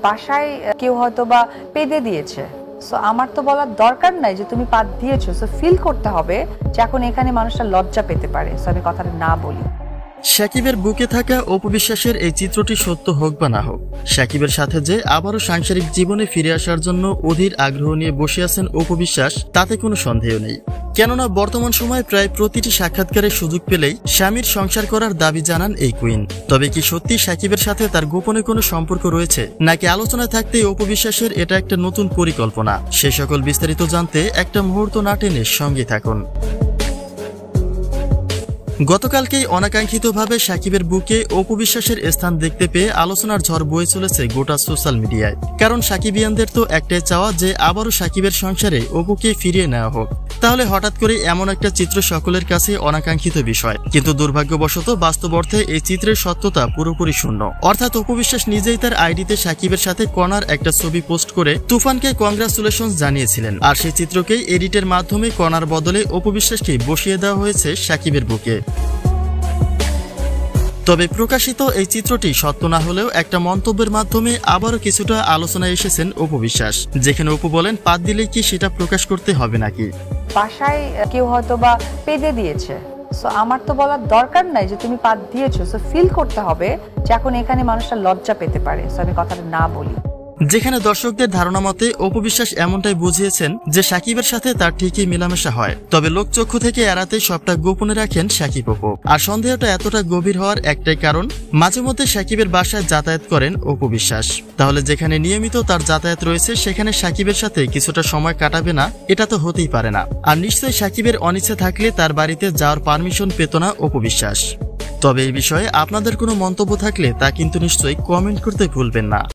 বাসায় কেউ হয়তো বা পেদে দিয়েছে, সো আমার তো বলার দরকার নাই যে তুমি পাত দিয়েছো, সো ফিল করতে হবে যে এখন এখানে মানুষটা লজ্জা পেতে পারে, সো আমি কথাটা না বলি। সাকিবের বুকে থাকা অপু বিশ্বাসের এই চিত্রটি সত্য হোক বা না হোক, সাকিবের সাথে যে আবারও সাংসারিক জীবনে ফিরে আসার জন্য অধীর আগ্রহ নিয়ে বসে আছেন অপু বিশ্বাস, তাতে কোনো সন্দেহ নেই। কেননা বর্তমান সময়ে প্রায় প্রতিটি সাক্ষাৎকারের সুযোগ পেলেই স্বামীর সংসার করার দাবি জানান এই কুইন। তবে কি সত্যি সাকিবের সাথে তার গোপনে কোনো সম্পর্ক রয়েছে, নাকি আলোচনায় থাকতেই অপু বিশ্বাসের এটা একটা নতুন পরিকল্পনা? সে সকল বিস্তারিত জানতে একটা মুহূর্ত না টেনে সঙ্গে থাকুন। গতকালকেই অনাকাঙ্ক্ষিতভাবে সাকিবের বুকে অপু বিশ্বাসের স্থান দেখতে পেয়ে আলোচনার ঝড় বয়ে চলেছে গোটা সোশ্যাল মিডিয়ায়। কারণ সাকিবিয়ানদের তো একটাই চাওয়া যে আবারও সাকিবের সংসারে অপুকে ফিরিয়ে নেওয়া হোক। তাহলে হঠাৎ করে এমন একটা চিত্র সকলের কাছে অনাকাঙ্ক্ষিত বিষয়, কিন্তু দুর্ভাগ্যবশত বাস্তব অর্থে এই চিত্রের সত্যতা পুরোপুরি শূন্য। অর্থাৎ অপু বিশ্বাস নিজেই তার আইডিতে সাকিবের সাথে কণার একটা ছবি পোস্ট করে তুফানকে কংগ্রাচুলেশনস জানিয়েছিলেন, আর সেই চিত্রকেই এডিটের মাধ্যমে কণার বদলে অপু বিশ্বাসকে বসিয়ে দেওয়া হয়েছে সাকিবের বুকে। তবে প্রকাশিত এই চিত্রটি সত্য না হলেও একটা মন্তব্যের মাধ্যমে আবারও কিছুটা আলোচনায় এসেছেন অপু বিশ্বাস, যেখানে অপু বলেন পাত দিলে কি সেটা প্রকাশ করতে হবে নাকি। বাসায় কেউ হয়তো বা পেদে দিয়েছে, সো আমার তো বলার দরকার নাই যে তুমি পাত দিয়েছো, সো ফিল করতে হবে যে এখন এখানে মানুষটা লজ্জা পেতে পারে, সো আমি কথাটা না বলি। যেখানে দর্শকদের ধারণা মতে অপু বিশ্বাস এমনটাই বুঝিয়েছেন যে সাকিবের সাথে তার ঠিকই মেলামেশা হয়, তবে লোকচক্ষু থেকে এড়াতে সবটা গোপনে রাখেন সাকিব অপু। আর সন্দেহটা এতটা গভীর হওয়ার একটাই কারণ, মাঝে মধ্যে সাকিবের বাসায় যাতায়াত করেন অপু বিশ্বাস। তাহলে যেখানে নিয়মিত তার যাতায়াত রয়েছে সেখানে সাকিবের সাথে কিছুটা সময় কাটাবে না, এটা তো হতেই পারে না। আর নিশ্চয়ই সাকিবের অনিচ্ছা থাকলে তার বাড়িতে যাওয়ার পারমিশন পেত না অপু বিশ্বাস। তবে এই বিষয়ে আপনাদের কোনো মন্তব্য থাকলে তা কিন্তু নিশ্চয়ই কমেন্ট করতে ভুলবেন না।